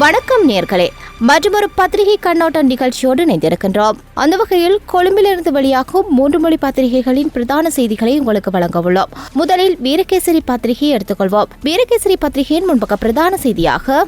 வணக்கம் நேர்களே, மற்றொரு பத்திரிகை கண்ணோட்ட நிகழ்ச்சியோடு இணைந்திருக்கின்றோம். அந்த வகையில் கொழும்பிலிருந்து வெளியாகும் 3 மொழி பத்திரிகைகளின் பிரதான செய்திகளை உங்களுக்கு வழங்க உள்ளோம். முதலில் வீரகேசரி பத்திரிகையை எடுத்துக்கொள்வோம். வீரகேசரி பத்திரிகையின் முன்பக்க பிரதான செய்தியாக,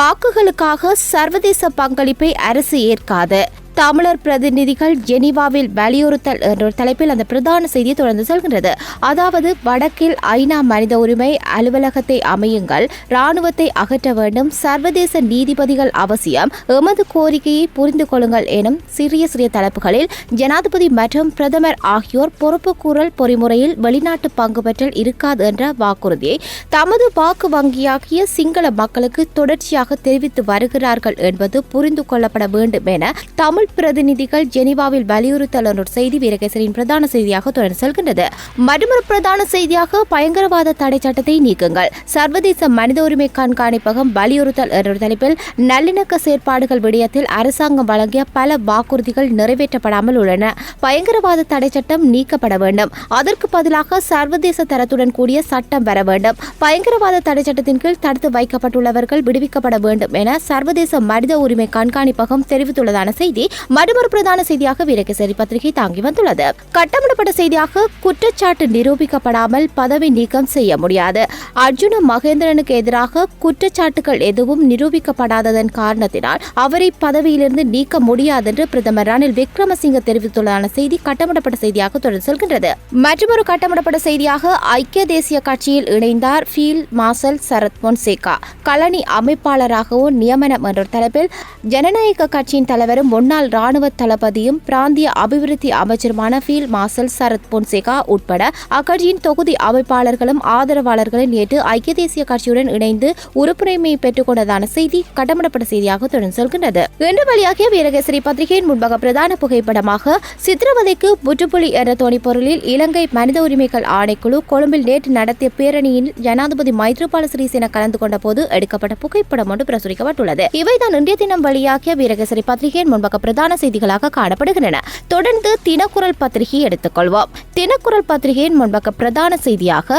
வாக்குகளுக்காக சர்வதேச பங்களிப்பை அரசு ஏற்காது, தமிழர் பிரதிநிதிகள் ஜெனீவாவில் வலியுறுத்தல் என்ற தலைப்பில் அந்த பிரதான செய்தி தொடர்ந்து செல்கின்றது. அதாவது, வடக்கில் ஐநா மனித உரிமை அலுவலகத்தை அமையுங்கள், ராணுவத்தை அகற்ற வேண்டும், சர்வதேச நீதிபதிகள் அவசியம், எமது கோரிக்கையை புரிந்து கொள்ளுங்கள் எனும் சிறிய சிறிய தலைப்புகளில் ஜனாதிபதி மற்றும் பிரதமர் ஆகியோர் பொறுப்புக்கூறல் பொறிமுறையில் வெளிநாட்டு பங்கு பெற்றல் இருக்காது என்ற வாக்குறுதியை தமது வாக்கு வங்கியாகிய சிங்கள மக்களுக்கு தொடர்ச்சியாக தெரிவித்து வருகிறார்கள் என்பது புரிந்து கொள்ளப்பட வேண்டும் என தமிழ் பிரதிநிதிகள் ஜெனீவாவில் வலியுறுத்தல் என்ற செய்தி வீரகேசரியின் பிரதான செய்தியாக தொடர்ந்து செல்கின்றது. மற்றொரு பிரதான செய்தியாக, பயங்கரவாத தடை சட்டத்தை நீக்குங்கள், சர்வதேச மனித உரிமை கண்காணிப்பகம் வலியுறுத்தல் என்ற தலைப்பில் நல்லிணக்க செயற்பாடுகள் விடயத்தில் அரசாங்கம் வழங்கிய பல வாக்குறுதிகள் நிறைவேற்றப்படாமல் உள்ளன. பயங்கரவாத தடை சட்டம் நீக்கப்பட வேண்டும், அதற்கு பதிலாக சர்வதேச தரத்துடன் கூடிய சட்டம் வர வேண்டும், பயங்கரவாத தடை சட்டத்தின் கீழ் தடுத்து வைக்கப்பட்டுள்ளவர்கள் விடுவிக்கப்பட வேண்டும் என சர்வதேச மனித உரிமை கண்காணிப்பகம் தெரிவித்துள்ளதான செய்தி மற்றொரு பிரதான செய்தியாக வீரகேசரி பத்திரிகை தாங்கி வந்துள்ளது. கட்டமிடப்பட்ட செய்தியாக, குற்றச்சாட்டு நிரூபிக்கப்படாமல் பதவி நீக்கம் செய்ய முடியாது, அர்ஜுன மகேந்திரனுக்கு எதிராக குற்றச்சாட்டுகள் எதுவும் நிரூபிக்கப்படாததன் காரணத்தினால் அவரை பதவியிலிருந்து நீக்க முடியாது என்று பிரதமர் ரணில் விக்ரமசிங்க தெரிவித்துள்ளதான செய்தி கட்டமிடப்பட்ட செய்தியாக தொடர்ந்து செல்கின்றது. மற்றொரு கட்டமிடப்பட்ட செய்தியாக, ஐக்கிய தேசிய கட்சியில் இணைந்தார் ஃபீல்ட் மார்ஷல் சரத் பொன்சேகா, களனி அமைப்பாளராகவும் நியமனம் என்ற தலைப்பில் ஜனநாயக கட்சியின் தலைவரும் முன்னாள் ராணுவ தளபதியும் பிராந்திய அபிவிருத்தி அமைச்சருமான ஃபீல்ட் மார்ஷல் சரத் பொன்சேகா உட்பட அக்கட்சியின் தொகுதி அமைப்பாளர்களும் ஆதரவாளர்களும் நேற்று ஐக்கிய தேசிய கட்சியுடன் இணைந்து உறுப்புரிமையை பெற்றுக் கொண்டதான செய்தி கட்டமிடப்பட்ட செய்தியாக தொடர்ந்து செல்கின்றது. இன்று வெளியாகிய வீரகேசரி பத்திரிகையின் முன்பாக பிரதான புகைப்படமாக, சித்திரவதைக்கு முற்றுப்புள்ளி என்ற தொனிப்பொருளில் இலங்கை மனித உரிமைகள் ஆணைக்குழு கொழும்பில் நேற்று நடத்திய பேரணியில் ஜனாதிபதி மைத்ரிபால சிறிசேன கலந்து கொண்ட போது எடுக்கப்பட்ட புகைப்படம் ஒன்று பிரசுரிக்கப்பட்டுள்ளது. இவைதான் இன்றைய தினம் வெளியாகிய வீரகேசரி பத்திரிகையின் முன்பாக பிரதான செய்திகளாக காணப்படுகின்றன. தொடர்ந்து தினக்குரல் பத்திரிகையை எடுத்துக்கொள்வோம். தினக்குரல் பத்திரிகையின் முன்பக்க பிரதான செய்தியாக,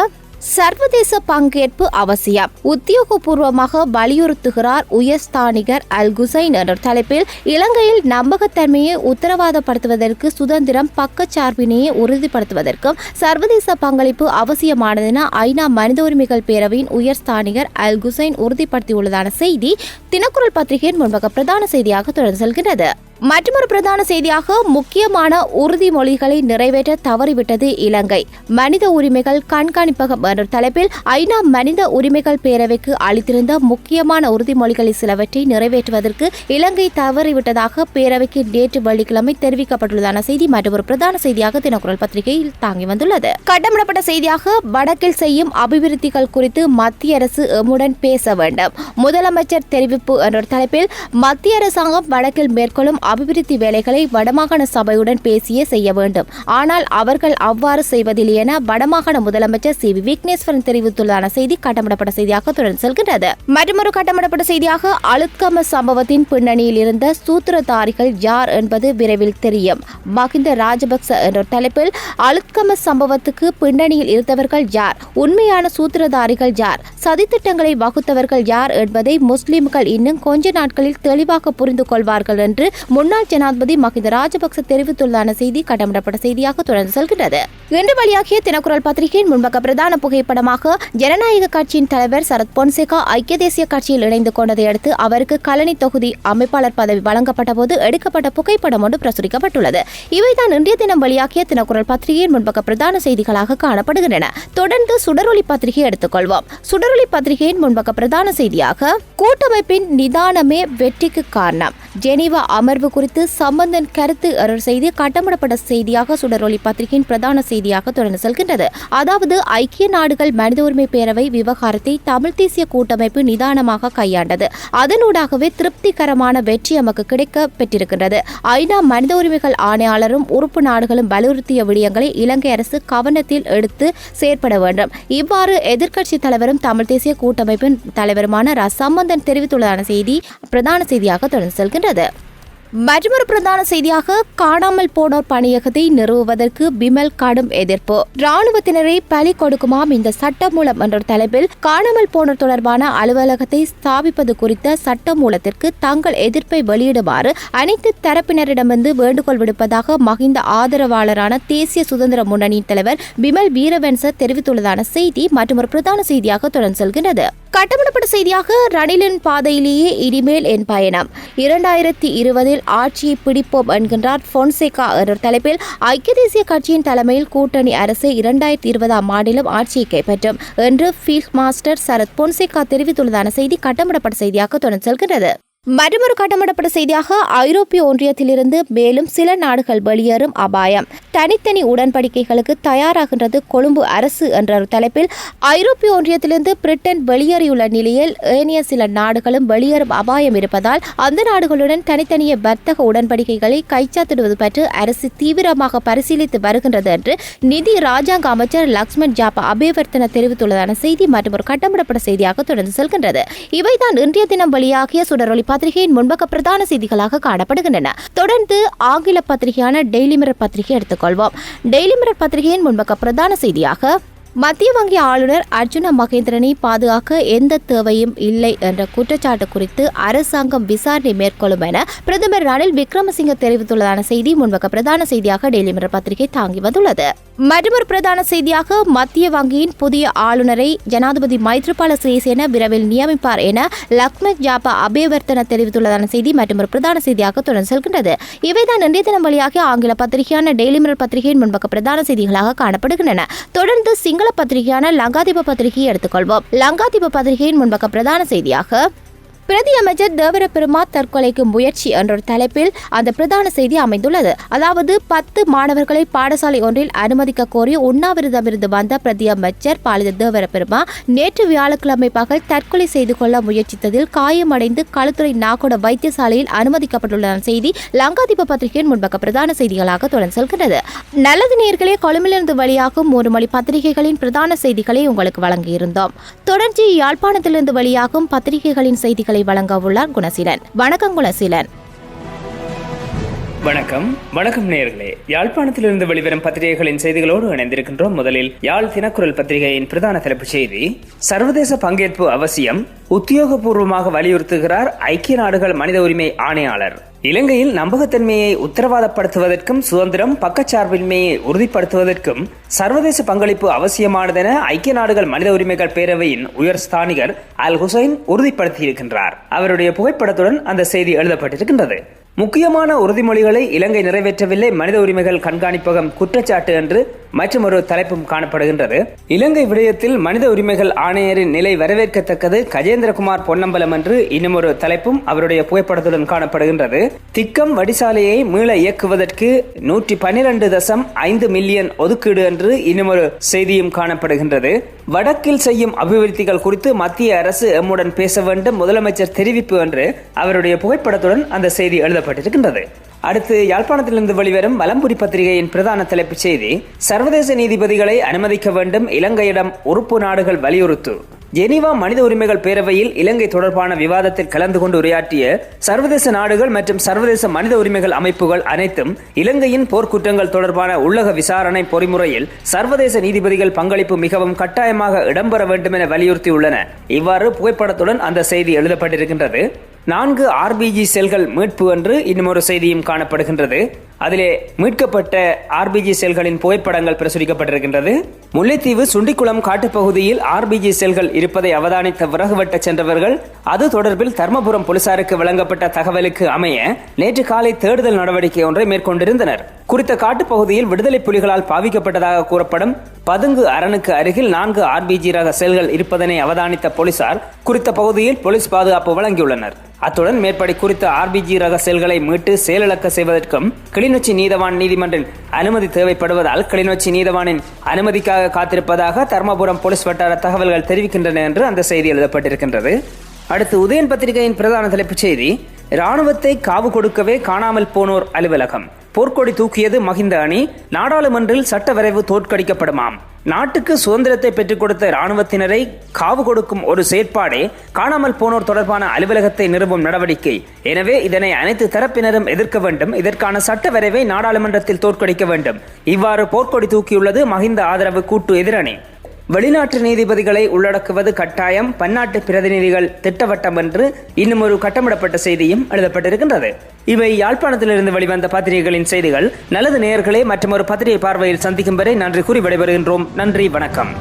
சர்வதேச பங்கேற்பு அவசியம், உத்தியோகபூர்வமாக வலியுறுத்துகிறார் உயர்ஸ்தானிகர் அல் குசைன் என்ற தலைப்பில் இலங்கையில் நம்பகத்தன்மையை உத்தரவாதப்படுத்துவதற்கு சுதந்திரம் பக்கச்சார்பினையை உறுதிப்படுத்துவதற்கும் சர்வதேச பங்களிப்பு அவசியமானதென ஐநா மனித உரிமைகள் பேரவையின் உயர்ஸ்தானிகர் அல் குசைன் உறுதிப்படுத்தியுள்ளதான செய்தி தினக்குரல் பத்திரிகையின் முன்பக்க பிரதான செய்தியாக தொடர்ந்து செல்கிறது. மற்றொரு பிரதான செய்தியாக, முக்கியமான உறுதிமொழிகளை நிறைவேற்ற தவறிவிட்டது இலங்கை, மனித உரிமைகள் கண்காணிப்பகம் என்ற தலைப்பில் ஐநா மனித உரிமைகள் பேரவைக்கு அளித்திருந்த முக்கியமான உறுதிமொழிகளில் சிலவற்றை நிறைவேற்றுவதற்கு இலங்கை தவறிவிட்டதாக பேரவைக்கு நேற்று வெள்ளிக்கிழமை தெரிவிக்கப்பட்டுள்ளதான செய்தி மற்றொரு பிரதான செய்தியாக தினக்குரல் பத்திரிகையில் தாங்கி வந்துள்ளது. கட்டமிடப்பட்ட செய்தியாக, வடக்கில் செய்யும் அபிவிருத்திகள் குறித்து மத்திய அரசு எம்முடன் பேச வேண்டும், முதலமைச்சர் தெரிவிப்பு என்ற தலைப்பில் மத்திய அரசாங்கம் வடக்கில் மேற்கொள்ளும் அபிவிருத்தி வேலைகளை வடமாகாண சபையுடன் பேசியே செய்ய வேண்டும், ஆனால் அவர்கள் அவ்வாறு செய்வதில்லை என வடமாகாண முதலமைச்சர் சி வி விக்னேஸ்வரன் தெரிவித்துள்ளதான செய்தி கட்டமிடப்பட்ட செய்தியாக தொடர்ந்து செல்கின்றது. மற்றொரு கட்டமிடப்பட்ட செய்தியாக, அளுத்கம சம்பவத்தின் பின்னணியில் இருந்த சூத்திரதாரிகள் யார் என்பது விரைவில் தெரியும், மஹிந்த ராஜபக்ச என்ற தலைப்பில் அளுத்கம சம்பவத்துக்கு பின்னணியில் இருந்தவர்கள் யார், உண்மையான சூத்திரதாரிகள் யார், சதித்திட்டங்களை வகுத்தவர்கள் யார் என்பதை முஸ்லிம்கள் இன்னும் கொஞ்ச நாட்களில் தெளிவாக புரிந்து கொள்வார்கள் என்று முன்னாள் ஜனாதிபதி மஹிந்த ராஜபக்ச தெரிவித்துள்ளதான செய்தி கட்டமிடப்பட்ட செய்தியாக தொடர்ந்து செல்கின்றது. இன்று வெளியாகிய தினக்குரல் பத்திரிகையின் முன்பக்க பிரதான புகைப்படமாக, ஜனநாயக கட்சியின் தலைவர் சரத் பொன்சேகா ஐக்கிய தேசிய கட்சியில் இணைந்து கொண்டதை அடுத்து அவருக்கு களனி தொகுதி அமைப்பாளர் பதவி வழங்கப்பட்ட போது எடுக்கப்பட்ட புகைப்படம் ஒன்று பிரசுரிக்கப்பட்டுள்ளது. இவைதான் இன்றைய தினம் வெளியாகிய தினக்குரல் பத்திரிகையின் முன்பக்க பிரதான செய்திகளாக காணப்படுகின்றன. தொடர்ந்து சுடரொளி பத்திரிகை எடுத்துக்கொள்வோம். சுடரொளி பத்திரிகையின் முன்பக்க பிரதான செய்தியாக, கூட்டமைப்பின் நிதானமே வெற்றிக்கு காரணம், ஜெனீவா அமர்வு குறித்து சம்பந்தன் கருத்து செய்தி கட்டமிடப்பட்ட செய்தியாக சுடரொளி பத்திரிகையின் பிரதான செய்தியாக தொடர்ந்து செல்கின்றது. அதாவது, ஐக்கிய நாடுகள் மனித உரிமை பேரவை விவகாரத்தை தமிழ் தேசிய கூட்டமைப்பு நிதானமாக கையாண்டது, அதனூடாகவே திருப்திகரமான வெற்றி நமக்கு கிடைக்க பெற்றிருக்கின்றது. ஐநா மனித உரிமைகள் ஆணையாளரும் உறுப்பு நாடுகளும் வலியுறுத்திய விடயங்களை இலங்கை அரசு கவனத்தில் எடுத்து செயற்பட வேண்டும். இவ்வாறு எதிர்க்கட்சி தலைவரும் தமிழ் தேசிய கூட்டமைப்பின் தலைவருமான சம்பந்தன் தெரிவித்துள்ளதான செய்தி பிரதான செய்தியாக தொடர்ந்து செல்கின்றது. மற்றொரு பிரதான செய்தியாக காணாமல் போனோர் பணியகத்தை நிறுவுவதற்கு பிமல் கடும் எதிர்ப்பு. ராணுவத்தினரை பலி கொடுக்குமாம் இந்த சட்டமூலம் என்ற தலைப்பில் காணாமல் போனோர் தொடர்பான அலுவலகத்தை ஸ்தாபிப்பது குறித்த சட்டமூலத்திற்கு தங்கள் எதிர்ப்பை வெளியிடுமாறு அனைத்து தரப்பினரிடமிருந்து வேண்டுகோள் விடுப்பதாக மஹிந்த ஆதரவாளரான தேசிய சுதந்திர முன்னணியின் தலைவர் பிமல் வீரவன்ச தெரிவித்துள்ளதான செய்தி மற்றொரு பிரதான செய்தியாக தொடர்ந்து செல்கின்றது. கட்டப்படப்பட்ட செய்தியாக ரணிலின் பாதையிலேயே இனிமேல் என் பயணம் 2020 ஆட்சியை பிடிப்போம் என்கின்றார் பொன்சேகா என்ற தலைப்பில் ஐக்கிய தேசிய கட்சியின் தலைமையில் கூட்டணி அரசு 2020 ஆண்டிலும் ஆட்சியை கைப்பற்றும் என்று ஃபீல்ட் மாஸ்டர் சரத் பொன்சேகா தெரிவித்துள்ளதான செய்தி கட்டப்படப்பட்ட செய்தியாக தொடர்ந்து செல்கிறது. மற்றொரு கட்டமிடப்பட்ட செய்தியாக ஐரோப்பிய ஒன்றியத்திலிருந்து மேலும் சில நாடுகள் வெளியேறும் அபாயம். தனித்தனி உடன்படிக்கைகளுக்கு தயாராகின்றது கொழும்பு அரசு என்ற தலைப்பில் ஐரோப்பிய ஒன்றியத்திலிருந்து பிரிட்டன் வெளியேறியுள்ள நிலையில் ஏனைய சில நாடுகளும் வெளியேறும் அபாயம் இருப்பதால் அந்த நாடுகளுடன் தனித்தனிய வர்த்தக உடன்படிக்கைகளை கைச்சாத்திடுவது பற்றி அரசு தீவிரமாக பரிசீலித்து வருகின்றது என்று நிதி ராஜாங்க அமைச்சர் லக்ஷ்மன் ஜாபா அபேவர்த்தன தெரிவித்துள்ளதான செய்தி மற்றும் ஒரு கட்டமிடப்பட்ட செய்தியாக தொடர்ந்து செல்கின்றது. இவைதான் இன்றைய தினம் வெளியாகிய சுடரொளி பத்திரிகையின் முன்பக்க பிரதான செய்திகளாக காணப்படுகின்றன. தொடர்ந்து ஆங்கில பத்திரிகையான டெய்லி மிரர் பத்திரிகை எடுத்துக்கொள்வோம். டெய்லி மிரர் பத்திரிகையின் முன்பக்க பிரதான செய்தியாக மத்திய வங்கி ஆளுநர் அர்ஜுன மகேந்திரனை பாதுகாக்க எந்த தேவையும் இல்லை என்ற குற்றச்சாட்டு குறித்து அரசாங்கம் விசாரணை மேற்கொள்ளும் என பிரதமர் ரணில் விக்ரமசிங்க தெரிவித்துள்ளதான செய்தி முன்பக்க பிரதான செய்தியாக டெய்லி மிரர் பத்திரிகை தாங்கி வந்துள்ளது. மற்றொரு பிரதான செய்தியாக மத்திய வங்கியின் புதிய ஆளுநரை ஜனாதிபதி மைத்ரிபால சிறிசேன விரைவில் நியமிப்பார் என லக்ஷ்மன் ஜாபா அபேவர்த்தன தெரிவித்துள்ளதான செய்தி மற்றொரு பிரதான செய்தியாக தொடர்ந்து செல்கின்றது. இவைதான் இன்றைய தினம் வழியாக ஆங்கில பத்திரிகையான டெய்லி மிரர் பத்திரிகையின் முன்பக்க பிரதான செய்திகளாக காணப்படுகின்றன. தொடர்ந்து சிங்கள பத்திரிகையான லங்காதீப பத்திரிகையை எடுத்துக்கொள்வோம். லங்காதீப பத்திரிகையின் முன்பக்க பிரதான செய்தியாக பிரதி அமைச்சர் தேவர பெருமா தற்கொலைக்கு முயற்சி என்ற தலைப்பில் அந்த பிரதான செய்தி அமைந்துள்ளது. அதாவது 10 மாணவர்களை பாடசாலை ஒன்றில் அனுமதிக்க கோரி உண்ணாவிரதமிருந்து வந்த பிரதி அமைச்சர் பாலித தேவர பெருமா நேற்று வியாழக்கிழமை பகல் தற்கொலை செய்து கொள்ள முயற்சித்ததில் காயமடைந்து களுத்துறை நாகோட வைத்தியசாலையில் அனுமதிக்கப்பட்டுள்ள செய்தி லங்காதீப பத்திரிகையின் முன்பக்க பிரதான செய்திகளாக தொடர்ந்து செல்கிறது. நல்லது நேயர்களே, கொழும்பிலிருந்து வெளியாகும் 3 மொழி பத்திரிகைகளின் பிரதான செய்திகளை உங்களுக்கு வழங்கியிருந்தோம். தொடர்ந்து யாழ்ப்பாணத்திலிருந்து வெளியாகும் பத்திரிகைகளின் செய்திகளை வழங்க உள்ளார் குணசீலன். வணக்கம் குணசீலன். வணக்கம் நேயர்களே, யாழ்ப்பாணத்திலிருந்து வெளிவரும் பத்திரிகைகளின் செய்திகளோடு இணைந்திருக்கின்றோம். முதலில் யாழ் தினக்குரல் பத்திரிகையின் பிரதான தலைப்புச் செய்தி, சர்வதேச பங்கேற்பு அவசியம், உத்தியோகபூர்வமாக வலியுறுத்துகிறார் ஐக்கிய நாடுகள் மனித உரிமை ஆணையாளர். இலங்கையில் நம்பகத்தன்மையை உத்தரவாதப்படுத்துவதற்கும் சுதந்திரம் பக்கச்சார்பின்மையை உறுதிப்படுத்துவதற்கும் சர்வதேச பங்களிப்பு அவசியமானதென ஐக்கிய நாடுகள் மனித உரிமைகள் பேரவையின் உயர் ஸ்தானிகர் அல் ஹுசைன் உறுதிப்படுத்தியிருக்கின்றார். அவருடைய புகைப்படத்துடன் அந்த செய்தி எழுதப்பட்டிருக்கின்றது. முக்கியமான உறுதிமொழிகளை இலங்கை நிறைவேற்றவில்லை, மனித உரிமைகள் கண்காணிப்பகம் குற்றச்சாட்டு என்று மற்றொரு தலைப்பும் காணப்படுகின்றது. இலங்கை விடயத்தில் மனித உரிமைகள் ஆணையரின் நிலை வரவேற்கத்தக்கது, கஜேந்திரகுமார் பொன்னம்பலம் என்று இன்னுமொரு தலைப்பும் அவருடைய புகைப்படத்துடன் காணப்படுகின்றது. திக்கம் வடிசாலையை மீள இயக்குவதற்கு 112.5 மில்லியன் ஒதுக்கீடு என்று இன்னுமொரு செய்தியும் காணப்படுகின்றது. வடக்கில் செய்யும் அபிவிருத்திகள் குறித்து மத்திய அரசு எம்முடன் பேச வேண்டும், முதலமைச்சர் தெரிவிப்பு என்று அவருடைய புகைப்படத்துடன் அந்த செய்தி எழுதப்பட்டிருக்கின்றது. அடுத்து யாழ்ப்பாணத்திலிருந்து வெளிவரும் வலம்புரி பத்திரிகையின் பிரதான தலைப்புச் செய்தி, சர்வதேச நீதிபதிகளை அனுமதிக்க வேண்டும், இலங்கையிடம் உறுப்பு நாடுகள் வலியுறுத்து. ஜெனீவா மனித உரிமைகள் பேரவையில் இலங்கை தொடர்பான விவாதத்தில் கலந்து கொண்டு உரையாற்றிய சர்வதேச நாடுகள் மற்றும் சர்வதேச மனித உரிமைகள் அமைப்புகள் அனைத்தும் இலங்கையின் போர்க்குற்றங்கள் தொடர்பான உள்ளக விசாரணை பொறிமுறையில் சர்வதேச நீதிபதிகள் பங்களிப்பு மிகவும் கட்டாயமாக இடம்பெற வேண்டும் என வலியுறுத்தியுள்ளன. இவ்வாறு புகைப்படத்துடன் அந்த செய்தி எழுதப்பட்டிருக்கின்றது. 4 ஆர்பிஜி செல்கள் மீட்பு என்று இன்னும் செய்தியும் காணப்படுகின்றது. அதிலே மீட்கப்பட்ட ஆர்பிஜி செல்களின் புகைப்படங்கள் பிரசுரிக்கப்பட்டிருக்கின்றது. முல்லைத்தீவு சுண்டிக்குளம் காட்டுப்பகுதியில் ஆர்பிஜி செல்கள் இருப்பதை அவதானித்த விறகு வெட்ட சென்றவர்கள் அது தொடர்பில் தர்மபுரம் போலீசாருக்கு வழங்கப்பட்ட தகவலுக்கு அமைய நேற்று காலை தேடுதல் நடவடிக்கை ஒன்றை மேற்கொண்டிருந்தனர். குறித்த காட்டுப்பகுதியில் விடுதலை புலிகளால் பாவிக்கப்பட்டதாக கூறப்படும் பதுங்கு அரணுக்கு அருகில் 4 ஆர்பிஜி ரக செல்கள் இருப்பதனை அவதானித்த போலீசார் குறித்த பகுதியில் போலீஸ் பாதுகாப்பு வழங்கியுள்ளனர். அத்துடன் மேற்படி குறித்த ஆர்பிஜி ரக செல்களை மீட்டு செயலிழக்க செய்வதற்கும் கிளிநொச்சி நீதவான் நீதிமன்றின் அனுமதி தேவைப்படுவதால் கிளிநொச்சி நீதவானின் அனுமதிக்காக காத்திருப்பதாக தர்மபுரம் போலீஸ் வட்டார தகவல்கள் தெரிவிக்கின்றன என்று அந்த செய்தி எழுதப்பட்டிருக்கின்றது. அடுத்து உதயன் பத்திரிகையின் பிரதான தலைப்புச் செய்தி, இராணுவத்தை காவு கொடுக்கவே காணாமல் போனோர் அலுவலகம். போர்க்கொடி தூக்கியது மஹிந்த அணி. நாடாளுமன்றில் சட்ட வரைவு தோற்கடிக்கப்படுமாம். நாட்டுக்கு சுதந்திரத்தை பெற்றுக் கொடுத்த இராணுவத்தினரை காவு கொடுக்கும் ஒரு செயற்பாடே காணாமல் போனோர் தொடர்பான அலுவலகத்தை நிறுவும் நடவடிக்கை. எனவே இதனை அனைத்து தரப்பினரும் எதிர்க்க வேண்டும். இதற்கான சட்ட வரைவை நாடாளுமன்றத்தில் தோற்கடிக்க வேண்டும். இவ்வாறு போர்க்கொடி தூக்கியுள்ளது மஹிந்த ஆதரவு கூட்டு எதிரணி. வெளிநாட்டு நீதிபதிகளை உள்ளடக்குவது கட்டாயம், பன்னாட்டு பிரதிநிதிகள் திட்டவட்டம் என்று இன்னும் ஒரு கட்டமிடப்பட்ட செய்தியும் எழுதப்பட்டிருக்கின்றது. இவை யாழ்ப்பாணத்திலிருந்து வெளிவந்த பத்திரிகைகளின் செய்திகள். நல்லது நேயர்களே, மற்றும் ஒரு பத்திரிகை பார்வையில் சந்திக்கும் வரை நன்றி கூறி விடைபெறுகின்றோம். நன்றி, வணக்கம்.